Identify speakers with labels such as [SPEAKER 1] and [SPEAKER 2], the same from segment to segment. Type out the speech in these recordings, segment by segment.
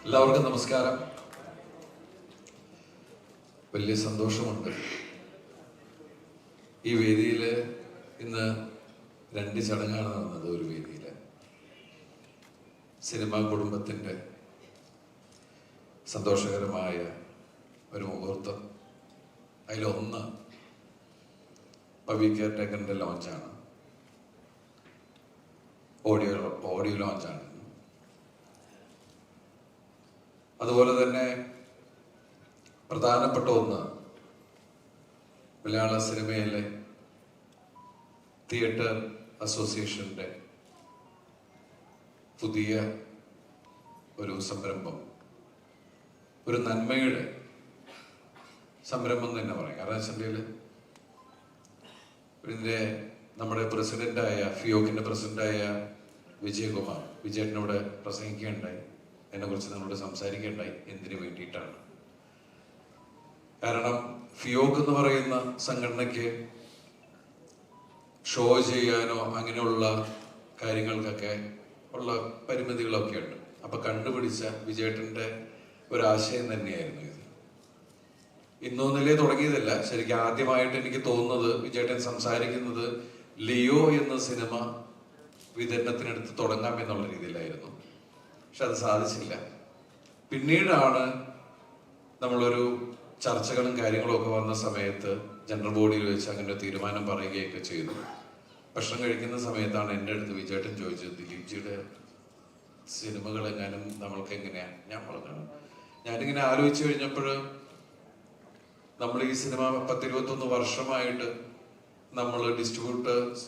[SPEAKER 1] എല്ലാവർക്കും നമസ്കാരം. വലിയ സന്തോഷമുണ്ട്. ഈ വേദിയിൽ ഇന്ന് 2 ചടങ്ങാണ് നടന്നത്. ഒരു വേദിയിൽ സിനിമാ കുടുംബത്തിൻ്റെ സന്തോഷകരമായ ഒരു മുഹൂർത്തം. അതിലൊന്ന് പവി കെയർടേക്കറിൻ്റെ ലോഞ്ചാണ്, ഓഡിയോ ലോഞ്ചാണ്. അതുപോലെ തന്നെ പ്രധാനപ്പെട്ട ഒന്ന്, മലയാള സിനിമയിലെ തിയേറ്റർ അസോസിയേഷൻ്റെ പുതിയ ഒരു സംരംഭം, ഒരു നന്മയുടെ സംരംഭം തന്നെ പറയാം. കാരണം വെച്ചിട്ടുണ്ടെങ്കിൽ ഇതിൻ്റെ നമ്മുടെ പ്രസിഡൻ്റായ ഫിയോക്കിൻ്റെ പ്രസിഡൻ്റായ വിജയേട്ടനോട് പ്രസംഗിക്കുകയുണ്ടായി. അതിനെക്കുറിച്ച് നമ്മളോട് സംസാരിക്കുകയുണ്ടായി. എന്തിനു വേണ്ടിയിട്ടാണ്? കാരണം ഫിയോക്ക് എന്ന് പറയുന്ന സംഘടനയ്ക്ക് ഷോ ചെയ്യാനോ അങ്ങനെയുള്ള കാര്യങ്ങൾക്കൊക്കെ ഉള്ള പരിമിതികളൊക്കെ ഉണ്ട്. അപ്പൊ കണ്ടുപിടിച്ച വിജയേട്ടൻ്റെ ഒരാശയം തന്നെയായിരുന്നു ഇത്. ഇന്നൊന്നിലേ തുടങ്ങിയതല്ല. ശരിക്കും ആദ്യമായിട്ട് എനിക്ക് തോന്നുന്നത് വിജയേട്ടൻ സംസാരിക്കുന്നത് ലിയോ എന്ന സിനിമ വിതരണത്തിനടുത്ത് തുടങ്ങാം എന്നുള്ള രീതിയിലായിരുന്നു. പക്ഷെ അത് സാധിച്ചില്ല. പിന്നീടാണ് നമ്മളൊരു ചർച്ചകളും കാര്യങ്ങളും ഒക്കെ വന്ന സമയത്ത് ജനറൽ ബോഡിയിൽ വെച്ച് അങ്ങനെ ഒരു തീരുമാനം പറയുകയൊക്കെ ചെയ്തു. ഭക്ഷണം കഴിക്കുന്ന സമയത്താണ് എൻ്റെ അടുത്ത് വിജയേട്ടൻ ചോദിച്ചത്, ദിലീപ് ജിയുടെ സിനിമകൾ എങ്ങാനും നമ്മൾക്ക് എങ്ങനെയാ? ഞാനിങ്ങനെ ആലോചിച്ചു കഴിഞ്ഞപ്പോൾ നമ്മൾ ഈ സിനിമ 10-21 വർഷമായിട്ട് നമ്മൾ ഡിസ്ട്രിബ്യൂട്ടേഴ്സ്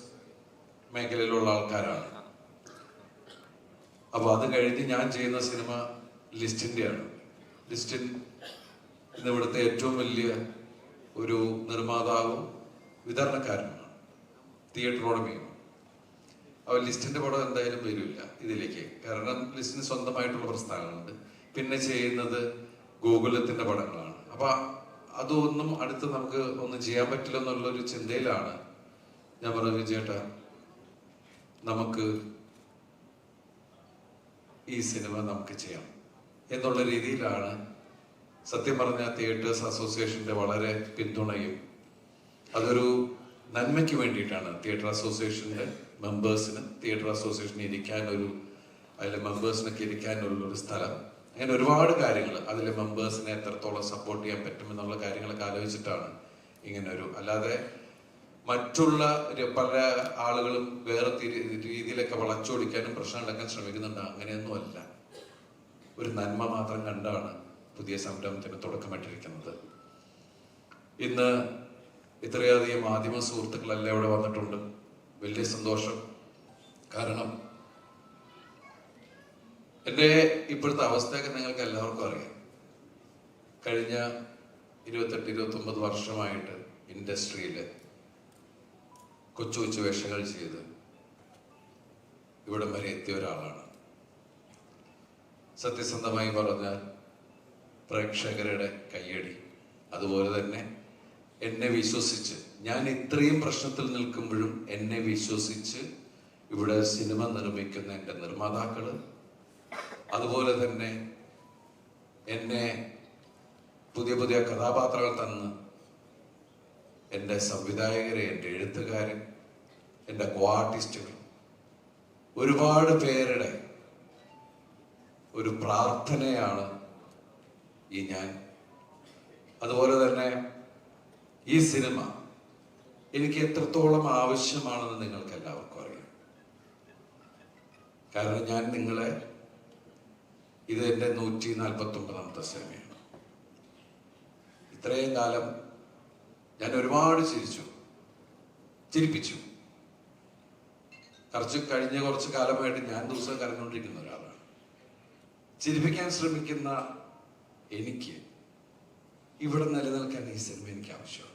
[SPEAKER 1] മേഖലയിലുള്ള ആൾക്കാരാണ്. അപ്പൊ അത് കഴിഞ്ഞ് ഞാൻ ചെയ്യുന്ന സിനിമ ലിസ്റ്റിൻ്റെയാണ്. ലിസ്റ്റിൻ ഇന്ന് ഇവിടുത്തെ ഏറ്റവും വലിയ ഒരു നിർമ്മാതാവും വിതരണക്കാരനുമാണ്, തിയേറ്റർ ഉടമയും. അപ്പോൾ ലിസ്റ്റിന്റെ പടം എന്തായാലും വരില്ല ഇതിലേക്ക്. കാരണം ലിസ്റ്റിന് സ്വന്തമായിട്ടുള്ള പ്രസ്ഥാനങ്ങളുണ്ട്. പിന്നെ ചെയ്യുന്നത് ഗോകുലത്തിന്റെ പടങ്ങളാണ്. അപ്പൊ അതൊന്നും അടുത്ത് നമുക്ക് ഒന്നും ചെയ്യാൻ പറ്റില്ല എന്നുള്ളൊരു ചിന്തയിലാണ് ഞാൻ പറഞ്ഞത്, വിജയേട്ടാ നമുക്ക് ഈ സിനിമ നമുക്ക് ചെയ്യാം എന്നുള്ള രീതിയിലാണ്. സത്യം പറഞ്ഞ തിയേറ്റേഴ്സ് അസോസിയേഷന്റെ വളരെ പിന്തുണയും, അതൊരു നന്മയ്ക്ക് വേണ്ടിയിട്ടാണ്. തിയേറ്റർ അസോസിയേഷന്റെ മെമ്പേഴ്സിന് തിയേറ്റർ അസോസിയേഷന് ഇരിക്കാനൊരു, അതിലെ മെമ്പേഴ്സിനൊക്കെ ഇരിക്കാനുള്ളൊരു സ്ഥലം, അങ്ങനെ ഒരുപാട് കാര്യങ്ങൾ, അതിലെ മെമ്പേഴ്സിനെ എത്രത്തോളം സപ്പോർട്ട് ചെയ്യാൻ പറ്റുമെന്നുള്ള കാര്യങ്ങളൊക്കെ ആലോചിച്ചിട്ടാണ് ഇങ്ങനെ ഒരു, അല്ലാതെ മറ്റുള്ള പല ആളുകളും വേറെ രീതിയിലൊക്കെ വളച്ചൊടിക്കാനും പ്രശ്നം ഉണ്ടാക്കാൻ ശ്രമിക്കുന്നുണ്ട്. അങ്ങനെയൊന്നുമല്ല. ഒരു നന്മ മാത്രം കണ്ടാണ് പുതിയ സംരംഭത്തിന് തുടക്കമിട്ടിരിക്കുന്നത്. ഇന്ന് ഇത്രയധികം മാധ്യമ സുഹൃത്തുക്കളെല്ലാം ഇവിടെ വന്നിട്ടുണ്ട്. വലിയ സന്തോഷം. കാരണം എൻ്റെ ഇപ്പോഴത്തെ അവസ്ഥയൊക്കെ നിങ്ങൾക്ക് എല്ലാവർക്കും അറിയാം. കഴിഞ്ഞ 28-29 വർഷമായിട്ട് ഇൻഡസ്ട്രിയിൽ കൊച്ചു കൊച്ചു വേഷങ്ങൾ ചെയ്ത് ഇവിടം വരെ എത്തിയ ഒരാളാണ്. സത്യസന്ധമായി പറഞ്ഞാൽ പ്രേക്ഷകരുടെ കയ്യടി, അതുപോലെ തന്നെ എന്നെ വിശ്വസിച്ച്, ഞാൻ ഇത്രയും പ്രശ്നത്തിൽ നിൽക്കുമ്പോഴും എന്നെ വിശ്വസിച്ച് ഇവിടെ സിനിമ നിർമ്മിക്കുന്ന എൻ്റെ നിർമ്മാതാക്കള്, അതുപോലെ തന്നെ എന്നെ പുതിയ പുതിയ കഥാപാത്രങ്ങൾ തന്ന് എൻ്റെ സംവിധായകരെ, എൻ്റെ എഴുത്തുകാരൻ, എൻ്റെ കോ ആർട്ടിസ്റ്റുകൾ, ഒരുപാട് പേരുടെ ഒരു പ്രാർത്ഥനയാണ് ഈ ഞാൻ. അതുപോലെ തന്നെ ഈ സിനിമ എനിക്ക് എത്രത്തോളം ആവശ്യമാണെന്ന് നിങ്ങൾക്ക് എല്ലാവർക്കും അറിയാം. കാരണം ഞാൻ നിങ്ങളെ, ഇത് എൻ്റെ 149ാമത്തെ സിനിമയാണ്. ഇത്രയും കാലം ഞാൻ ഒരുപാട് ചിരിപ്പിച്ചു. കഴിഞ്ഞ കുറച്ച് കാലമായിട്ട് ഞാൻ ദിവസം കരഞ്ഞുകൊണ്ടിരിക്കുന്ന ഒരാളാണ്. ചിരിപ്പിക്കാൻ ശ്രമിക്കുന്ന എനിക്ക് ഇവിടെ നിലനിൽക്കാൻ ഈ സിനിമ എനിക്ക് ആവശ്യമാണ്.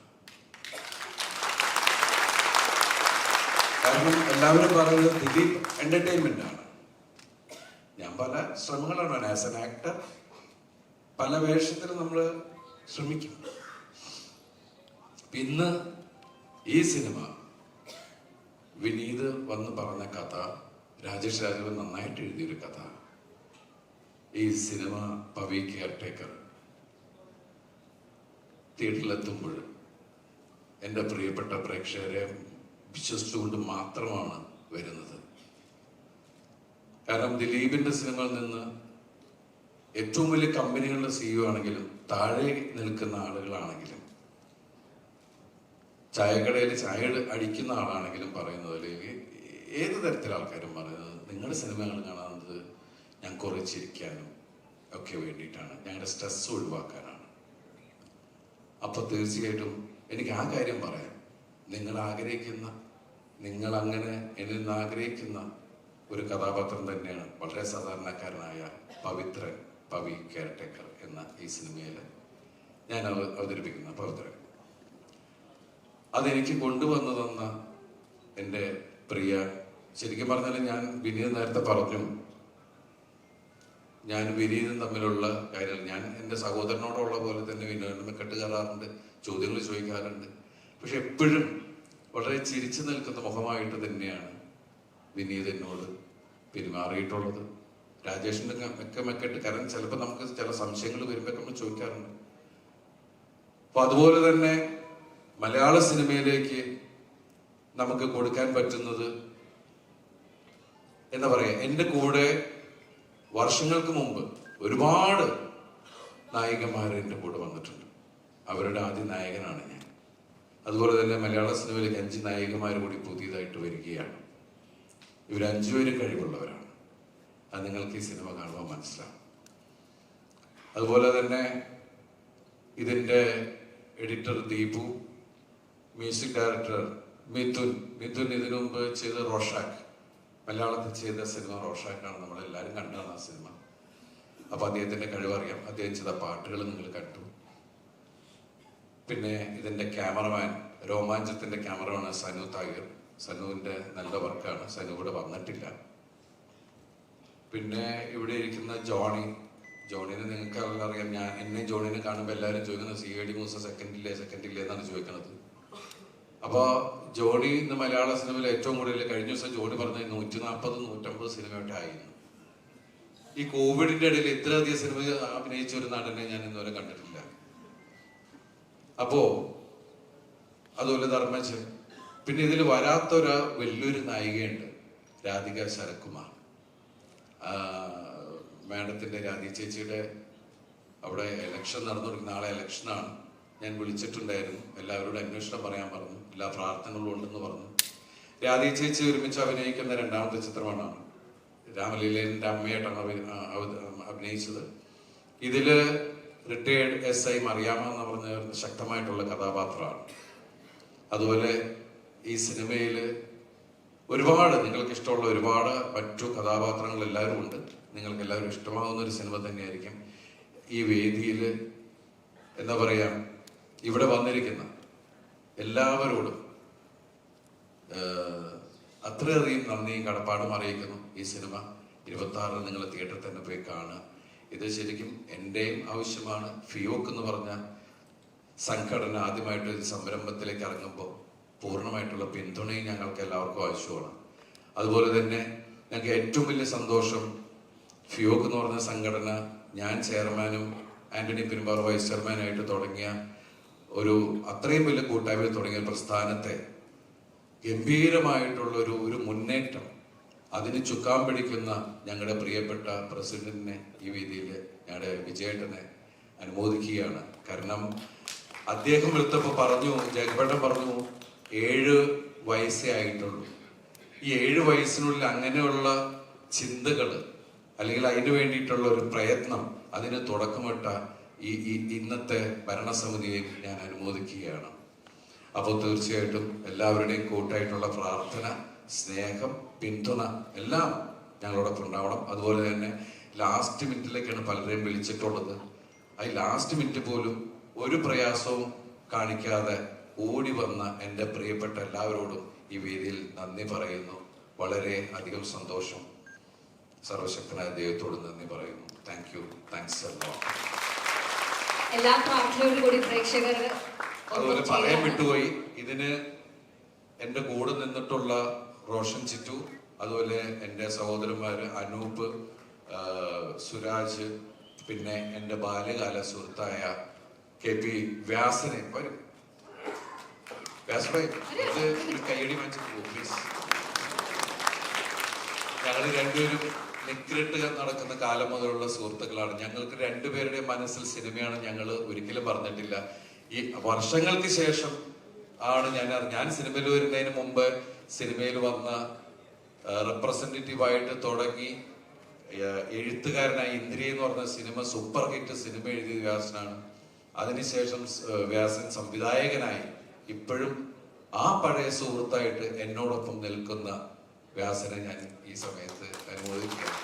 [SPEAKER 1] കാരണം എല്ലാവരും പറയുന്നത് ദിലീപ് എന്റർടൈൻമെന്റ് ആണ്. ഞാൻ പല ശ്രമങ്ങളാണ് ആസ് എൻ ആക്ടർ, പല വേഷത്തിലും നമ്മൾ ശ്രമിക്കും. ഇന്ന് ഈ സിനിമ വിനീത് വന്ന് പറഞ്ഞ കഥ, രാജേഷ് രാഘവൻ നന്നായിട്ട് എഴുതിയൊരു കഥ, ഈ സിനിമ പവി കെയർടേക്കർ തിയേറ്ററിലെത്തുമ്പോൾ എൻ്റെ പ്രിയപ്പെട്ട പ്രേക്ഷകരെ വിശ്വസിച്ചുകൊണ്ട് മാത്രമാണ് വരുന്നത്. കാരണം ദിലീപിന്റെ സിനിമയിൽ നിന്ന് ഏറ്റവും വലിയ കമ്പനികളുടെ CEO ആണെങ്കിലും താഴെ നിൽക്കുന്ന ആളുകളാണെങ്കിലും ചായക്കടയിൽ ചായ അടിക്കുന്ന ആളാണെങ്കിലും പറയുന്നത്, അല്ലെങ്കിൽ ഏത് തരത്തിലെ ആൾക്കാരും പറയുന്നത്, നിങ്ങളുടെ സിനിമകൾ കാണുന്നത് ഞാൻ കുറെ ചിരിക്കാനും ഒക്കെ വേണ്ടിയിട്ടാണ്, ഞങ്ങളുടെ സ്ട്രെസ് ഒഴിവാക്കാനാണ്. അപ്പൊ തീർച്ചയായിട്ടും എനിക്ക് ആ കാര്യം പറയാം. നിങ്ങൾ അങ്ങനെ എന്നിൽ നിന്ന് ആഗ്രഹിക്കുന്ന ഒരു കഥാപാത്രം തന്നെയാണ് വളരെ സാധാരണക്കാരനായ പവി കെയർടേക്കർ എന്ന ഈ സിനിമയിൽ ഞാൻ അവതരിപ്പിക്കുന്ന പ്രവർത്തകൻ. അതെനിക്ക് കൊണ്ടുവന്നു തന്ന എൻ്റെ പ്രിയ, ശരിക്കും പറഞ്ഞാൽ ഞാൻ വിനീത് നേരത്തെ പറഞ്ഞു, ഞാൻ വിനീതും തമ്മിലുള്ള കാര്യങ്ങൾ, ഞാൻ എൻ്റെ സഹോദരനോടുള്ള പോലെ തന്നെ വിനോദം കെട്ടുകയറാറുണ്ട്, ചോദ്യങ്ങൾ ചോദിക്കാറുണ്ട്. പക്ഷെ എപ്പോഴും വളരെ ചിരിച്ചു നിൽക്കുന്ന മുഖമായിട്ട് തന്നെയാണ് വിനീത് എന്നോട് പെരുമാറിയിട്ടുള്ളത്. രാജേഷിന്റെ മെക്കെട്ട്, കാരണം ചിലപ്പോൾ നമുക്ക് ചില സംശയങ്ങൾ വരുമ്പോൾ നമ്മൾ ചോദിക്കാറുണ്ട്. അപ്പൊ അതുപോലെ തന്നെ മലയാള സിനിമയിലേക്ക് നമുക്ക് കൊടുക്കാൻ പറ്റുന്നത് എന്താ പറയാ, എൻ്റെ കൂടെ വർഷങ്ങൾക്ക് മുമ്പ് ഒരുപാട് നായികമാർ എൻ്റെ കൂടെ വന്നിട്ടുണ്ട്. അവരുടെ ആദ്യ നായകനാണ് ഞാൻ. അതുപോലെ തന്നെ മലയാള സിനിമയിലേക്ക് 5 നായികമാർ കൂടി പുതിയതായിട്ട് വരികയാണ്. ഇവർ 5 പേരും കഴിവുള്ളവരാണ്. അത് നിങ്ങൾക്ക് ഈ സിനിമ കാണുമ്പോൾ മനസ്സിലാവും. അതുപോലെ തന്നെ ഇതിൻ്റെ editor Deepu, music director Mithun ഇതിനു മുമ്പ് ചെയ്ത റോഷാക്ക്, മലയാളത്തിൽ ചെയ്ത സിനിമ റോഷാക്കാണ്, നമ്മളെല്ലാവരും കണ്ടതാണ് ആ സിനിമ. അപ്പൊ അദ്ദേഹത്തിന്റെ കഴിവറിയാം. അദ്ദേഹം ചെയ്ത പാട്ടുകൾ നിങ്ങൾ കണ്ടു. പിന്നെ ഇതിന്റെ ക്യാമറമാൻ, രോമാഞ്ചത്തിന്റെ ക്യാമറമാൻ സനു താഹിർ. സനുവിന്റെ നല്ല വർക്കാണ്. സനു ഇവിടെ വന്നിട്ടില്ല. പിന്നെ ഇവിടെ ഇരിക്കുന്ന ജോണിനെ നിങ്ങൾക്ക് അറിയാം. എന്നെ ജോണിനെ കാണുമ്പോൾ എല്ലാവരും ചോദിക്കുന്നത് CID മൂസ സെക്കൻഡില്ലേ എന്നാണ് ചോദിക്കുന്നത്. അപ്പൊ ജോണി ഇന്ന് മലയാള സിനിമയിൽ ഏറ്റവും കൂടുതൽ, കഴിഞ്ഞ ദിവസം ജോണി പറഞ്ഞത് 140-150 സിനിമയൊക്കെ ആയിരുന്നു. ഈ കോവിഡിന്റെ ഇടയിൽ ഇത്രയധികം സിനിമ അഭിനയിച്ച ഒരു നടനെ ഞാൻ ഇന്നുവരെ കണ്ടിട്ടില്ല. അപ്പോ അതുപോലെ ധർമ്മജൻ. പിന്നെ ഇതിൽ വരാത്തൊരു വലിയൊരു നായികയുണ്ട്, രാധിക ശരത്കുമാർ. മാഡത്തിന്റെ രാധിക ചേച്ചിയുടെ അവിടെ ഇലക്ഷൻ നടന്നുകൊടുക്കുന്ന, നാളെ ഇലക്ഷനാണ്. ഞാൻ വിളിച്ചിട്ടുണ്ടായിരുന്നു, എല്ലാവരോടും അന്വേഷണം പറയാൻ പറഞ്ഞു, എല്ലാ പ്രാർത്ഥനകളും ഉണ്ടെന്ന് പറഞ്ഞു. രാധിക ചേച്ചി ഒരുമിച്ച് അഭിനയിക്കുന്ന 2ാമത്തെ ചിത്രമാണ് രാമലീലന്റെ അമ്മയായിട്ടാണ് അഭിനയിച്ചത്. ഇതില് റിട്ടയേർഡ് SI മറിയാമ്മ എന്ന് പറഞ്ഞ ശക്തമായിട്ടുള്ള കഥാപാത്രമാണ്. അതുപോലെ ഈ സിനിമയിൽ ഒരുപാട് നിങ്ങൾക്ക് ഇഷ്ടമുള്ള ഒരുപാട് മറ്റു കഥാപാത്രങ്ങൾ എല്ലാവരും ഉണ്ട്. നിങ്ങൾക്ക് എല്ലാവരും ഇഷ്ടമാകുന്ന ഒരു സിനിമ തന്നെയായിരിക്കും. ഈ വേദിയിൽ എന്താ പറയാ, ഇവിടെ വന്നിരിക്കുന്ന എല്ലാവരോടും അത്രയധികം നന്ദിയും കടപ്പാടും അറിയിക്കുന്നു. ഈ സിനിമ 26 നിങ്ങൾ തിയേറ്ററിൽ തന്നെ പോയി കാണുക. ഇത് ശരിക്കും എൻ്റെയും ആവശ്യമാണ്. ഫിയോക്ക് എന്ന് പറഞ്ഞ സംഘടന ആദ്യമായിട്ട് ഒരു സംരംഭത്തിലേക്ക് ഇറങ്ങുമ്പോൾ പൂർണ്ണമായിട്ടുള്ള പിന്തുണയും ഞങ്ങൾക്ക് എല്ലാവർക്കും ആവശ്യമാണ്. അതുപോലെ തന്നെ ഞങ്ങൾക്ക് ഏറ്റവും വലിയ സന്തോഷം, ഫിയോക്ക് എന്ന് പറഞ്ഞ സംഘടന ഞാൻ ചെയർമാനും ആന്റണി പെരുമ്പാറ വൈസ് ചെയർമാനായിട്ട് തുടങ്ങിയ ഒരു അത്രയും വലിയ കൂട്ടായ്മയിൽ തുടങ്ങിയ പ്രസ്ഥാനത്തെ ഗംഭീരമായിട്ടുള്ള ഒരു മുന്നേറ്റം, അതിന് ചുക്കാൻ പിടിക്കുന്ന ഞങ്ങളുടെ പ്രിയപ്പെട്ട പ്രസിഡന്റിനെ ഈ വേദിയിൽ ഞങ്ങളുടെ വിജയേട്ടനെ അനുമോദിക്കുകയാണ്. കാരണം അദ്ദേഹം എടുത്തപ്പോൾ പറഞ്ഞു, ജഗപേട്ടൻ പറഞ്ഞു 7 വയസ്സേ ആയിട്ടുള്ളൂ. ഈ 7 വയസ്സിനുള്ളിൽ അങ്ങനെയുള്ള ചിന്തകൾ അല്ലെങ്കിൽ അതിന് വേണ്ടിയിട്ടുള്ള ഒരു പ്രയത്നം, അതിന് തുടക്കമിട്ട ഈ ഇന്നത്തെ ഭരണസമിതിയെ ഞാൻ അനുമോദിക്കുകയാണ്. അപ്പോൾ തീർച്ചയായിട്ടും എല്ലാവരുടെയും കൂട്ടായിട്ടുള്ള പ്രാർത്ഥന, സ്നേഹം, പിന്തുണ എല്ലാം ഞങ്ങളോടൊപ്പം ഉണ്ടാവണം. അതുപോലെ തന്നെ ലാസ്റ്റ് മിനിറ്റിലേക്കാണ് പലരെയും വിളിച്ചിട്ടുള്ളത്. ആ ലാസ്റ്റ് മിനിറ്റ് പോലും ഒരു പ്രയാസവും കാണിക്കാതെ ഓടി വന്ന എൻ്റെ പ്രിയപ്പെട്ട എല്ലാവരോടും ഈ വേദിയിൽ നന്ദി പറയുന്നു. വളരെ അധികം സന്തോഷം. സർവശക്തനായ ദൈവത്തോട് നന്ദി പറയുന്നു. താങ്ക്സ്
[SPEAKER 2] എല്ലാ പ്രാർത്ഥനയോടും കൂടി പ്രേക്ഷകർ.
[SPEAKER 1] അതുപോലെ പറയാൻ വിട്ടുപോയി, ഇതിന് എൻ്റെ കൂടെ നിന്നിട്ടുള്ള റോഷൻ ചിറ്റു, അതുപോലെ എൻ്റെ സഹോദരന്മാര് അനൂപ്, സുരാജ്, പിന്നെ എൻ്റെ ബാല്യകാല സുഹൃത്തായ KP വ്യാസനെ വരും. വ്യാസഭായ് ഇത് ഒരു കയ്യടി വാങ്ങിച്ചിട്ട് പോകും പ്ലീസ്. ഞങ്ങൾ രണ്ടുപേരും നിക്കിരട്ട് നടക്കുന്ന കാലം മുതലുള്ള സുഹൃത്തുക്കളാണ്. ഞങ്ങൾക്ക് രണ്ടുപേരുടെയും മനസ്സിൽ സിനിമയാണ് ഞങ്ങൾ ഒരിക്കലും പറഞ്ഞിട്ടില്ല. ഈ വർഷങ്ങൾക്ക് ശേഷം ആണ് ഞാൻ സിനിമയിൽ വരുന്നതിന് മുമ്പ് സിനിമയിൽ വന്ന റെപ്രസെന്റേറ്റീവായിട്ട് തുടങ്ങി എഴുത്തുകാരനായ ഇന്ദ്രിയ എന്ന് പറഞ്ഞ സിനിമ സൂപ്പർ ഹിറ്റ് സിനിമ എഴുതിയ വ്യാസനാണ്. അതിനുശേഷം വ്യാസൻ സംവിധായകനായി ഇപ്പോഴും ആ പഴയ സുഹൃത്തായിട്ട് എന്നോടൊപ്പം നിൽക്കുന്ന വ്യാസനെ ഞാൻ ഈ സമയത്ത് അനുമോദിക്കുകയാണ്.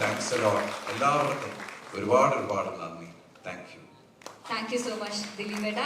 [SPEAKER 1] Thanks a lot. എല്ലാവർക്കും ഒരുപാട് നന്ദി. Thank you
[SPEAKER 2] so much ദിലീപേട്ട.